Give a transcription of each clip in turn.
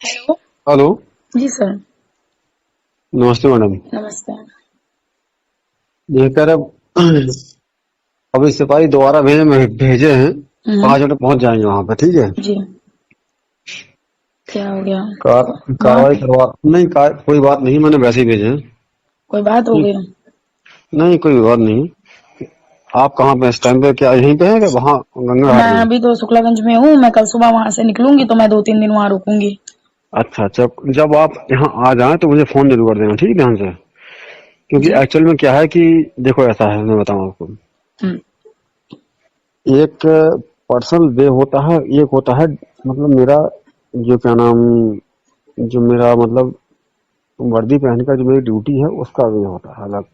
Hello. Hello. जी sir. नमस्ते madam. नमस्ते। ये कह रहे अभी सिपाही दोबारा भेजे हैं। हम्म। 5 मिनट पहुंच जाएंगे वहां पे, ठीक है। जी। क्या हो गया? वहाँ कार्रवाई पे करवा नहीं कोई बात नहीं, मैंने वैसे ही भेजे हैं। कोई बात हो ठीक। गई? नहीं कोई बात नहीं। आप कहाँ पे इस टाइम पे, क्या यहीं पे हैं क्या वहाँ गंगा मैं घाट में? अभी तो शुक्लागंज में हूँ। मैं कल सुबह वहां से निकलूंगी तो मैं 2-3 दिन वहां रुकूंगी। अच्छा अच्छा, जब आप यहाँ आ जाएं तो मुझे फोन जरूर कर देना, ठीक है, ध्यान से। क्योंकि जी। एक्चुअल में क्या है कि देखो ऐसा है, मैं बताऊँ आपको। हम्म। एक पर्सनल वे होता है, एक होता है मतलब मेरा जो क्या नाम, जो मेरा मतलब वर्दी पहन कर जो मेरी ड्यूटी है उसका वे होता है अलग,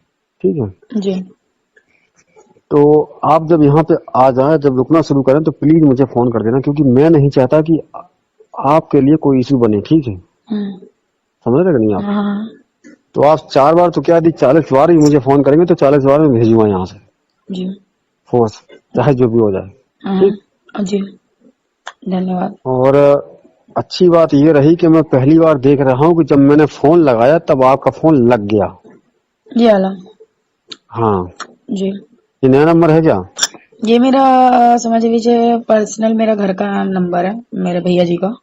ठीक है। जी। तो आप जब यहाँ पे आ जाए, जब रुकना शुरू करें तो प्लीज मुझे फोन कर देना, क्योंकि मैं नहीं चाहता कि आपके लिए कोई इशू बने, ठीक है। हम्म। समझ रहे कि नहीं आप? हाँ। तो आप 4 बार तो क्या यदि 40 बार ही मुझे फोन करेंगे तो 40 बार मैं भेजूंगा यहाँ से जी। फोर्स, चाहे जो भी हो जाए। ठीक। हाँ जी। धन्यवाद। और अच्छी बात ये रही कि मैं पहली बार देख रहा हूँ कि जब मैंने फोन लगाया तब आपका फोन लग गया। जी आला। हाँ। जी। ये नया नंबर है क्या? ये मेरा समझ लीजिए पर्सनल मेरा घर का नंबर है, मेरे भैया जी का।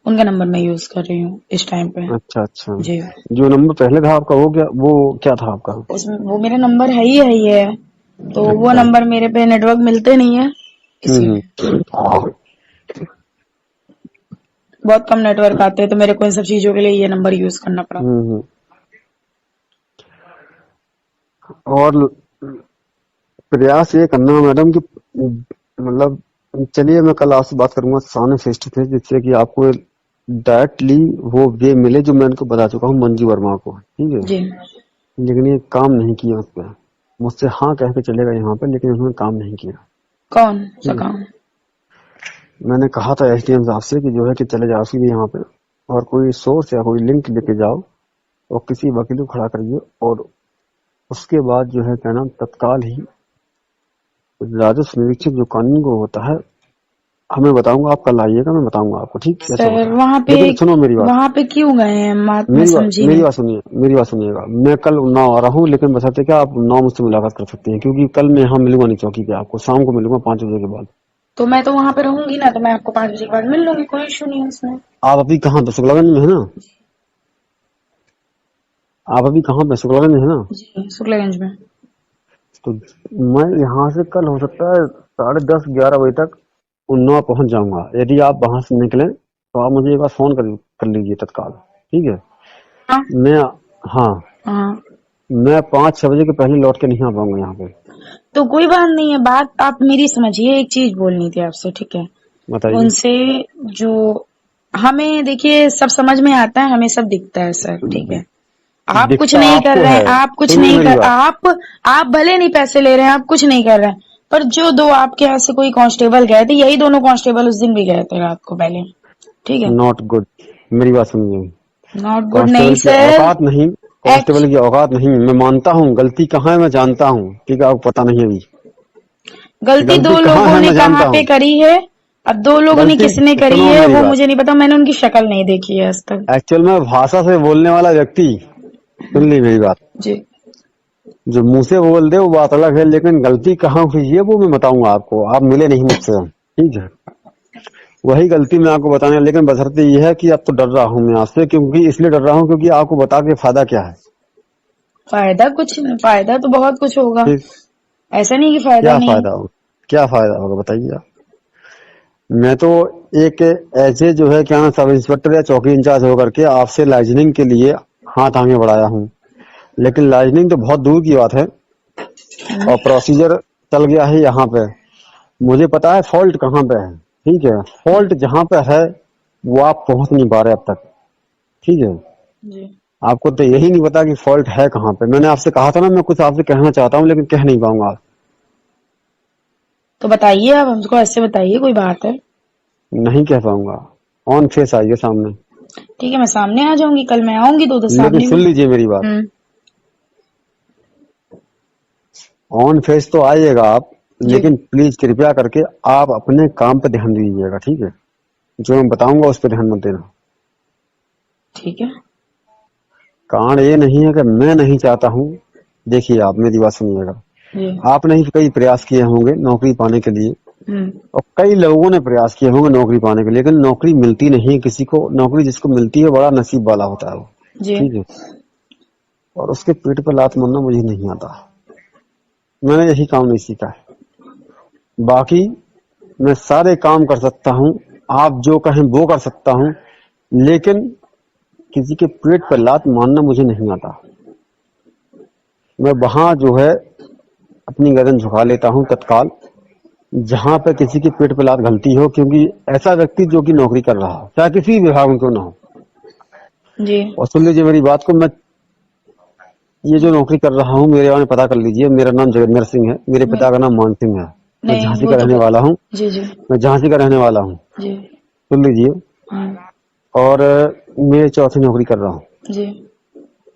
उनका नंबर मैं यूज कर रही हूँ इस टाइम पे। अच्छा अच्छा। जी। जो नंबर पहले था आपका वो क्या था आपका? उसमें वो मेरा नंबर है ही है। तो वो अच्छा। नंबर मेरे पे नेटवर्क मिलते नहीं है, इसलिए हम्म। बहुत कम नेटवर्क आते हैं, तो मेरे को इन सब चीजों के लिए ये नंबर यूज करना पड़ा। हम्म। और प्रयास ये करना मैडम कि मतलब, चलिए मैं कल आपसे बात करूंगा सामने फेस टू फेस, जिससे कि आपको डायरेक्टली वो वे मिले जो मैं उनको बता चुका हूँ मंजू वर्मा को, ठीक है। जी। लेकिन ये काम नहीं किया उस पर। मुझसे हाँ कह के चलेगा यहाँ पे, लेकिन उन्होंने काम नहीं किया। कौन सा ठीक है। काम? मैंने कहा था एसडीएम साहब से कि जो है कि चले जाओ सीधे यहाँ पे और कोई सोर्स या कोई लिंक लेके जाओ और किसी वकील को खड़ा करिए, और उसके बाद जो है क्या नाम, तत्काल ही राजस्व निरीक्षक जो कानून को होता है हमें बताऊंगा। आप कल आइएगा, मैं बताऊंगा आपको ठीक कैसे सर होता है। वहां पे लेकिन सुनो मेरी बात, वहां पे क्यों गए हैं? मैं मेरी बात समझी मेरी नहीं। बात सुनिए, मेरी बात सुनिएगा। मैं कल उन्नाव आ रहा हूँ, लेकिन बशर्ते क्या आप उन्नाव मुझसे मुलाकात कर सकते हैं, क्योंकि कल मैं यहाँ मिलूंगा नहीं चौकी पे, आपको शाम को मिलूंगा 5 बजे के बाद। तो मैं तो वहां पे रहूंगी ना, तो मैं आपको 5 बजे के बाद मिल लूंगी, कोई इशू नहीं है उसमें। आप अभी कहाँ पे, शुक्लागंज में है ना? आप अभी कहाँ पे, शुक्लागंज में है ना? जी शुक्लागंज में। तो मैं यहाँ से कल हो सकता है 10:30-11 बजे तक उन्नाव पहुंच जाऊंगा। यदि आप वहां से निकलें तो आप मुझे एक बार फोन कर लीजिए तत्काल, ठीक है। हाँ। मैं, हाँ, हाँ। मैं 5-6 बजे के पहले लौट के नहीं आ पाऊंगा यहाँ पे। तो कोई बात नहीं है, बात आप मेरी समझिए। एक चीज बोलनी थी आपसे, ठीक है? बताइए। उनसे जो हमें देखिए सब समझ में आता है, हमें सब दिखता है सर, ठीक है? आप कुछ दिखता नहीं कर आपको रहे है, हैं, आप कुछ सुनिए नहीं मेरी कर बात। आप भले नहीं पैसे ले रहे हैं, आप कुछ नहीं कर रहे हैं। पर जो दो आपके यहाँ से कोई कांस्टेबल गए थे, यही दोनों कांस्टेबल उस दिन भी गए थे रात को पहले, ठीक है? Not good. मेरी बात सुनिए। नॉट गुड नहीं कांस्टेबल की सर। औकात नहीं, एक्च कांस्टेबल की औकात नहीं। मैं मानता हूँ गलती कहाँ है, मैं जानता हूँ, ठीक है, आपको पता नहीं अभी। गलती गलती दो कहाँ लोगों है ने मैं कहाँ जानता पे हूँ। करी है। अब दो लोगों ने गलती, किसने करी सुनो है मेरी वो बात। मुझे नहीं पता, मैंने उनकी शक्ल नहीं देखी है आज तक। एक्चुअल में भाषा से बोलने वाला व्यक्ति, सुन ली मेरी बात, जी। जो मुंह से बोल दे वो बात अलग है, लेकिन गलती कहाँ हुई है वो मैं बताऊंगा आपको। आप मिले नहीं मुझसे, ठीक है। वही गलती मैं आपको बताने, लेकिन बशर्ते ये है कि अब तो डर रहा हूँ मैं आपसे, क्योंकि इसलिए डर रहा हूँ क्योंकि आपको बता के फायदा क्या है। फायदा कुछ नहीं, फायदा तो बहुत कुछ होगा। ठीक। ऐसा नहीं कि फायदा क्या नहीं। फायदा होगा, क्या फायदा होगा बताइए आप। मैं तो एक ऐसे जो है क्या ना, सब इंस्पेक्टर या चौकी इंचार्ज होकर के आपसे लाइजनिंग के लिए हाथ आगे बढ़ाया हूँ, लेकिन लाइजनिंग तो बहुत दूर की बात है। और प्रोसीजर चल गया है यहाँ पे। मुझे पता है फॉल्ट कहाँ पे है, ठीक है। फॉल्ट जहाँ पे है वो आप पहुंच नहीं पा रहे अब तक, ठीक है। जी। आपको तो यही नहीं पता कि फॉल्ट है कहाँ पे। मैंने आपसे कहा था ना, मैं कुछ आपसे कहना चाहता हूँ लेकिन कह नहीं पाऊंगा। तो बताइए, आप हमको ऐसे बताइए, कोई बात है? नहीं कह पाऊंगा। ऑन फेस आइए सामने। ठीक है, मैं सामने आ जाऊंगी, कल मैं आऊंगी तो उधर लेकिन सामने भी। सुन लीजिए मेरी बात, हम्म। ऑन फेस तो आइएगा आप, जी। लेकिन प्लीज कृपया करके आप अपने काम पे ध्यान दीजिएगा, ठीक है। जो मैं बताऊंगा उस पर ध्यान मत देना। ठीक है। कारण ये नहीं है कि मैं नहीं चाहता हूँ। देखिए आप मेरी बात सुनिएगा, जी। आपने ही कई प्रयास किए होंगे नौकरी पाने के लिए, और कई लोगों ने प्रयास किए होंगे नौकरी पाने के लिए, लेकिन नौकरी मिलती नहीं है किसी को। नौकरी जिसको मिलती है बड़ा नसीब वाला होता है वो, जी। ठीक है। और उसके पेट पर लात मारना मुझे नहीं आता, मैंने यही काम नहीं सीखा है। बाकी मैं सारे काम कर सकता हूँ, आप जो कहें वो कर सकता हूँ, लेकिन किसी के पेट पर लात मारना मुझे नहीं आता। मैं वहां जो है अपनी गर्दन झुका लेता हूँ तत्काल जहां पे किसी के पेट पे लात गलती हो, क्योंकि ऐसा व्यक्ति जो कि नौकरी कर रहा हो चाहे किसी विभाग में क्यों ना हो। जी। और सुन लीजिए मेरी बात को, मैं ये जो नौकरी कर रहा हूँ मेरे बारे में पता कर लीजिए। मेरा नाम जगन्नर सिंह है, मेरे नहीं, पिता का नाम मान सिंह है। मैं नहीं झांसी वो का तो रहने वाला हूँ। जी जी मैं झांसी का रहने वाला हूँ, जी। सुन लीजिए। और मैं चौथी नौकरी कर रहा हूँ जी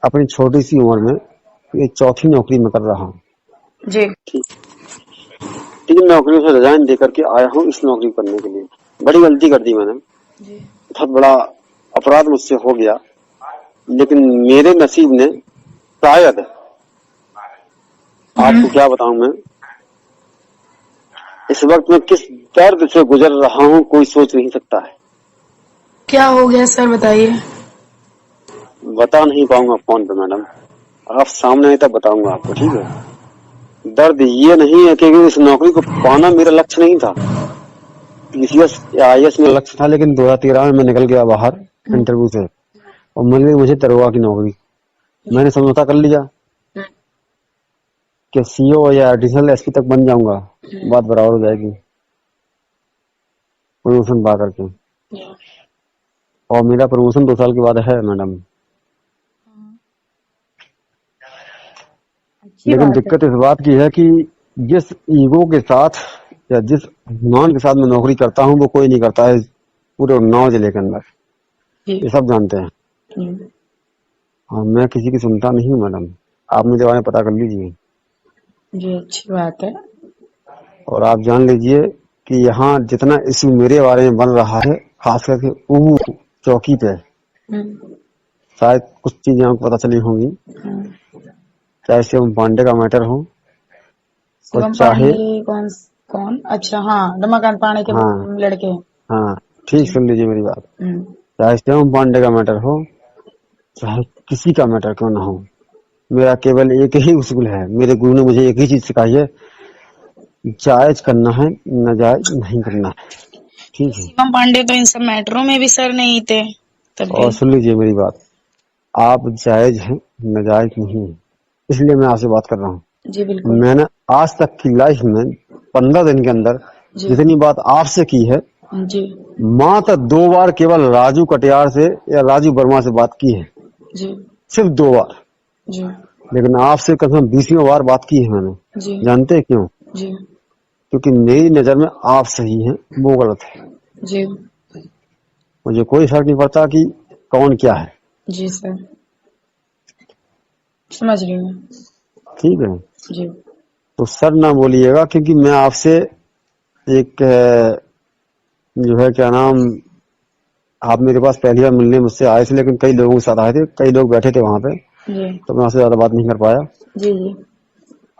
अपनी छोटी सी उम्र में। ये चौथी नौकरी में कर रहा हूँ, जी। ठीक। 3 नौकरियों से रिजाइन दे करके आया हूँ इस नौकरी करने के लिए। बड़ी गलती कर दी मैंने, जी। बहुत बड़ा अपराध मुझसे हो गया, लेकिन मेरे नसीब ने शायद, आपको क्या बताऊं मैं इस वक्त मैं किस दर्द से गुजर रहा हूँ कोई सोच नहीं सकता है। क्या हो गया सर बताइए। बता नहीं पाऊंगा फोन पे मैडम, आप सामने आए तब बताऊंगा आपको, ठीक है। दर्द ये नहीं है कि इस नौकरी को पाना मेरा लक्ष्य नहीं था, पीसीएस या आईएएस मेरा लक्ष्य था, लेकिन 2013 में मैं निकल गया बाहर इंटरव्यू से और मिल गई मुझे दरोगा की नौकरी। मैंने समझौता कर लिया कि सीओ या एडिशनल एसपी तक बन जाऊंगा, बात बराबर हो जाएगी प्रमोशन पा करके। और मेरा प्रमोशन 2 साल के बाद है मैडम। अच्छी लेकिन बात है। दिक्कत इस बात की है कि जिस ईगो के साथ या जिस अभिमान के साथ मैं नौकरी करता हूँ वो कोई नहीं करता है पूरे उन्नाव जिले के अंदर, जी ये सब जानते हैं। जी हाँ, मैं किसी की सुनता नहीं हूँ मैडम, आप मुझे बारे में पता कर लीजिए। जी। अच्छी बात है। और आप जान लीजिए कि यहाँ जितना इश्यू मेरे बारे में बन रहा है, खास करके ऊहू चौकी पे, शायद कुछ चीजें आपको पता चली होंगी, चाहे शिवम पांडे का मैटर हो और शिवम चाहे, पांडे कौन? कौन? अच्छा हाँ, रमाकांत पांडे के हाँ लड़के। हाँ ठीक, जी। सुन लीजिए मेरी बात। चाहे शिवम पांडे का मैटर हो चाहे किसी का मैटर क्यों ना हो, मेरा केवल एक ही उसूल है, मेरे गुरु ने मुझे एक ही चीज सिखाई है, जायज करना है, नाजायज नहीं करना है, ठीक है। शिवम पांडे तो इन सब मैटरों में भी सर नहीं थे तब भी। और सुन लीजिए मेरी बात, आप जायज हैं, नाजायज नहीं है, इसलिए मैं आपसे बात कर रहा हूँ। जी बिल्कुल। मैंने आज तक की लाइफ में 15 दिन के अंदर जी जितनी बात आपसे की है, जी मात्र 2 बार केवल राजू कटियार से या राजू वर्मा से बात की है, जी सिर्फ 2 बार। जी लेकिन आपसे कसम 20वीं बार बात की है मैंने। जी जानते हैं क्यों? जी क्योंकि मेरी नजर में आप सही हैं, वो गलत है। जी मुझे कोई फर्क नहीं पड़ता कि कौन क्या है, जी सर, समझ रही हूँ। ठीक है। जी तो सर ना बोलिएगा, क्योंकि मैं आपसे एक जो है क्या नाम, आप मेरे पास पहली बार मिलने मुझसे आए थे, लेकिन कई लोगों के साथ आए थे, कई लोग बैठे थे वहां पे, जी तो मैं आपसे ज्यादा बात नहीं कर पाया। जी जी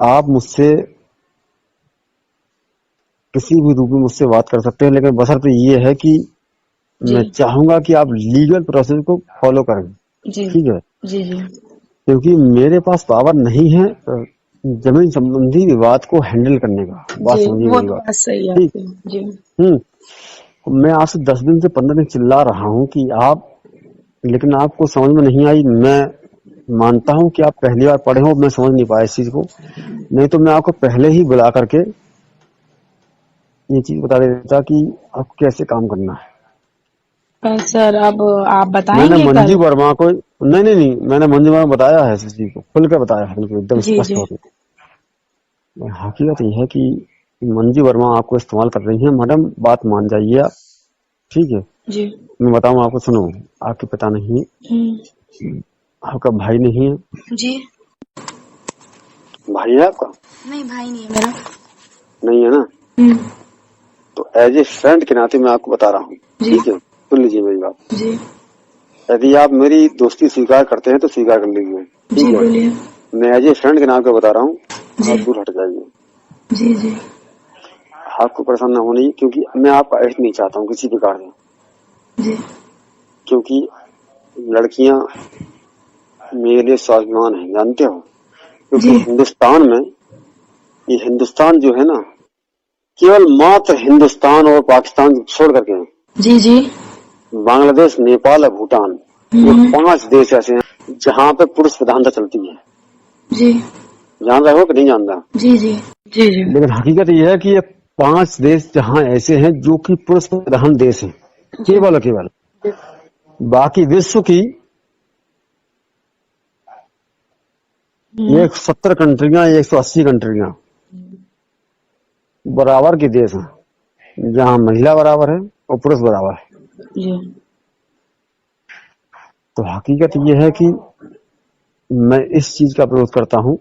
आप मुझसे किसी भी रूप में मुझसे बात कर सकते हैं, लेकिन बशर्ते ये है कि जी मैं चाहूंगा कि आप लीगल प्रोसेस को फॉलो करें, जी ठीक है। जी जी क्योंकि मेरे पास पावर नहीं है जमीन संबंधी विवाद को हैंडल करने का, बात जी, समझिए वो मेरी तो बात, बात सही है ठीक। आपकी। जी मैं आपसे 10 दिन से 15 दिन चिल्ला रहा हूँ कि आप, लेकिन आपको समझ में नहीं आई। मैं मानता हूँ कि आप पहली बार पढ़े हो, मैं समझ नहीं पाया इस चीज को, नहीं तो मैं आपको पहले ही बुला करके ये चीज बता देता कि आपको कैसे काम करना है। पर सर अब आप मैंने बताएंगे मंजू कल? वर्मा को, नहीं, मैंने मंजू वर्मा को बताया है इस चीज को, खुल कर बताया है बिल्कुल एकदम जी स्पष्ट जी होकर। हकीकत ये है कि मंजू वर्मा आपको इस्तेमाल कर रही है मैडम, बात मान जाइए आप, ठीक है। जी मैं बताऊं आपको, सुनो, आपके पिता नहीं है, आपका भाई नहीं है, जी। भाई है आपका? नहीं भाई नहीं है मेरा। नहीं है ना? तो एज ए फ्रेंड के नाते मैं आपको बता रहा हूँ, जी ठीक है, सुन लीजिए मेरी बात। जी यदि आप मेरी दोस्ती स्वीकार करते हैं तो स्वीकार कर लीजिए, जी ठीक है। बोलिए। मैं एज ए फ्रेंड के नाम पे बता रहा हूँ, जी आप दूर हट जाइए। जी जी आपको परेशान ना होनी, क्योंकि मैं आपका अहित नहीं चाहता हूँ किसी प्रकार से, जी क्योंकि लड़कियां मेरे लिए स्वाभिमान है, जानते हो। क्योंकि जी हिंदुस्तान में, ये हिंदुस्तान जो है ना, केवल मात्र हिंदुस्तान और पाकिस्तान छोड़ करके जी जी बांग्लादेश, नेपाल और भूटान, ये 5 देश ऐसे हैं जहाँ पे पुरुष प्रधानता चलती है। जी जान रहे हो कि नहीं जान रहा? जी जी जी जी लेकिन हकीकत यह है कि ये 5 देश जहाँ ऐसे हैं जो कि पुरुष प्रधान देश हैं, केवल और केवल। बाकी विश्व की 170 कंट्रियां, 180 कंट्रियां बराबर के देश हैं, जहाँ महिला बराबर है और पुरुष बराबर है। जी तो हकीकत यह है कि मैं इस चीज का विरोध करता हूँ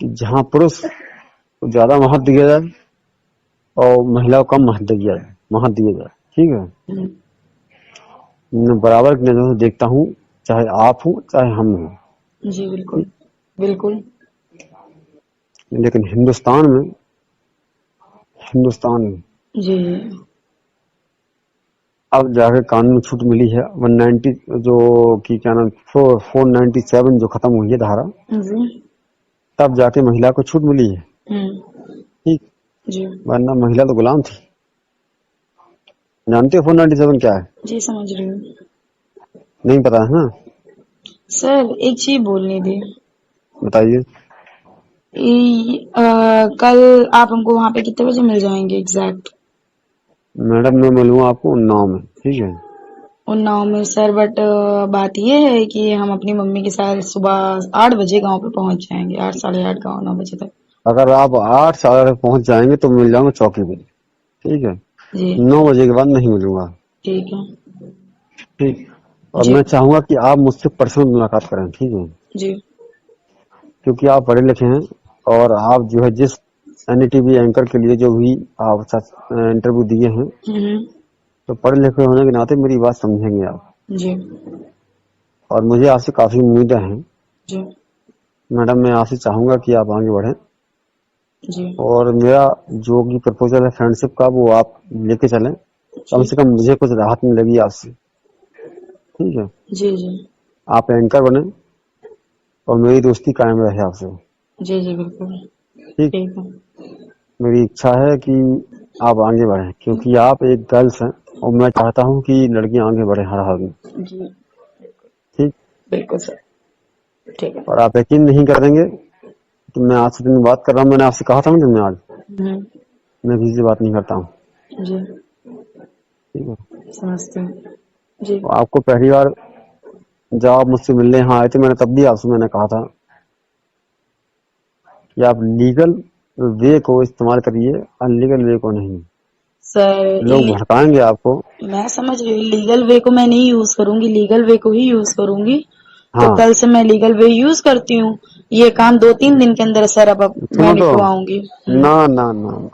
कि जहाँ पुरुष को ज्यादा महत्व दिया जाए और महिला को कम महत्व दिया जाए, ठीक है। मैं बराबर की नजर से देखता हूँ, चाहे आप हो चाहे हम हो। जी बिल्कुल बिल्कुल लेकिन हिंदुस्तान में जी अब जाके कानून में छूट मिली है। 190 जो की क्या नाम 497 जो खत्म हुई है धारा, जी तब जाके महिला को छूट मिली है, ठीक। जी वरना महिला तो गुलाम थी। जानते हो 497 क्या है? जी समझ रही हूँ नहीं पता है ना? सर। एक चीज बोलनी थी। बताइए। कल आप हमको वहाँ पे कितने बजे मिल जाएंगे एग्जैक्ट? मैडम मैं मिलूंगा आपको उन्नाव में, ठीक है। उन्नाव में सर, बट बात ये है कि हम अपनी मम्मी के साथ सुबह 8 बजे गांव पे पहुंच जाएंगे, 8 साढ़े 8 गाँव 9 बजे तक। अगर आप 8 साढ़े तक पहुंच जाएंगे तो मिल जाऊंगा चौकी पे, ठीक है। जी 9 बजे के बाद नहीं मिलूंगा, ठीक है। ठीक। और जी मैं चाहूंगा कि आप मुझसे पर्सनल मुलाकात करें, ठीक है। जी क्योंकि आप पढ़े लिखे हैं और आप जो है जिस एनडीटीवी एंकर के लिए जो भी आप इंटरव्यू दिए हैं, तो पढ़े लिखे होने के नाते मेरी बात समझेंगे आप। जी और मुझे आपसे काफी उम्मीदें हैं जी मैडम। मैं आपसे चाहूंगा कि आप आगे बढ़ें जी और मेरा जो भी प्रपोजल है फ्रेंडशिप का वो आप लेके चलें। कम जी से कम मुझे कुछ राहत मिलेगी आपसे, ठीक है। जी जी आप एंकर बने और मेरी दोस्ती कायम रहे आपसे, जी जी बिल्कुल ठीक। ठीक है। मेरी इच्छा है कि आप आगे बढ़ें, क्योंकि आप एक गर्ल्स हैं और मैं चाहता हूं कि लड़कियां आगे बढ़े हर हाल में, जी ठीक। बिल्कुल सर, ठीक है। और आप यकीन नहीं करेंगे कि मैं आज से दिन बात कर रहा हूँ। मैंने आपसे कहा था ना, मैं आज मैं किसी से बात नहीं करता हूँ, जी ठीक है। समझते हैं। जी तो आपको पहली बार जब आप मुझसे मिलने यहाँ आए थे, मैंने तब भी आपसे मैंने कहा था कि आप लीगल वे को इस्तेमाल करिए, अनलीगल वे को नहीं। सर, लोग भड़काएंगे आपको। मैं समझ रही हूँ। लीगल वे को मैं नहीं यूज करूंगी, लीगल वे को ही यूज करूंगी। तो हाँ कल से मैं लीगल वे यूज करती हूँ। ये काम 2-3 दिन के अंदर सर अब मैं सुनो तो, निकलवाऊंगी। ना ना ना,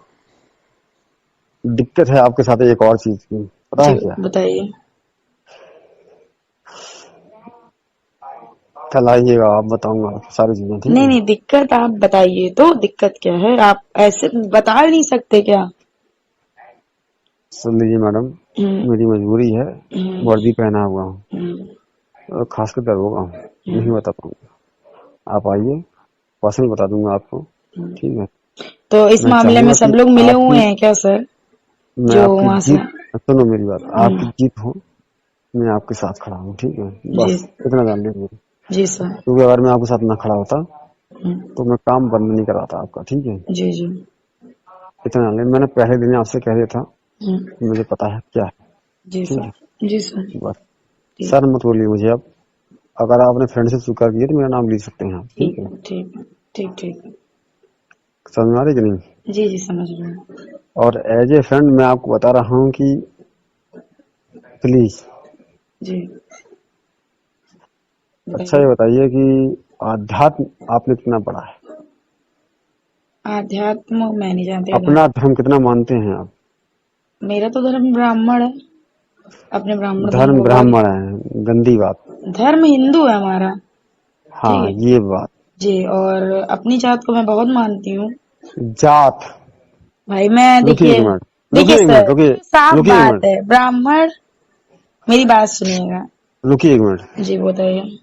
दिक्कत है आपके साथ एक और चीज की, पता जी है क्या? बताइए। कल आइएगा, आप बताऊंगा आपको सारी चीजें, ठीक नहीं है। नहीं, दिक्कत आप बताइए तो। दिक्कत क्या है? आप ऐसे बता नहीं सकते क्या? सुन लीजिए मैडम, हम्म मेरी मजबूरी है, हम्म वर्दी पहना हुआ हूँ हम्म और खासकर दरोगा हूँ, नहीं हम्म, बता पाऊंगा। आप आइए, पर्सनल बता दूंगा आपको, हम्म। ठीक है। तो इस मैं मामले में चाहूंगा सब कि लोग मिले हुए आपकी, हैं क्या सर, मैं जो आपकी वहां से? जीत, सुनो मेरी बात, आपकी हम्म, जीत हो, मैं आपके साथ खड़ा हूँ, ठीक है। जी बस इतना जान लीजिए, जी सर। क्योंकि अगर मैं आपके साथ ना खड़ा होता हम्म, तो मैं काम बंद नहीं कराता आपका, ठीक है। जी जी इतना जान लीजिए, मैंने पहले दिन आपसे कह दिया था हम्म, कि मुझे पता है क्या है, जी ठीक सर है। जी सर। बस ठीक सर मत बोलिए मुझे अब। अगर आपने फ्रेंडशिप स्वीकार की है तो मेरा नाम लिख सकते हैं आप, ठीक ठीक है। है ठीक है ठीक ठीक है। समझ में आ रही कि नहीं? जी जी समझ रही हूँ। और एज ए फ्रेंड मैं आपको बता रहा हूँ कि प्लीज, जी अच्छा बताइए। ये बताइए कि आध्यात्म आपने कितना पढ़ा है? आध्यात्म मैं नहीं जानती। अपना धर्म कितना मानते हैं आप? मेरा तो धर्म ब्राह्मण है। अपने ब्राह्मण धर्म धर्म को बहुत। ब्राह्मण है, गंदी बात। धर्म हिंदू है हमारा। हाँ, ठीक है ये बात। जी। और अपनी जात को मैं बहुत मानती हूँ जात। भाई। मैं रुकिए एक देखिए, मिनट, देखिए रुकिए एक मिनट, सर, रुकिए, साफ रुकिए एक बात मिनट, है। ब्राह्मण, मेरी बात सुनिएगा रुकिए एक मिनट। जी, बताइए।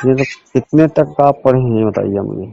ये तो कितने तक आप पढ़े हैं ये बताइए मुझे।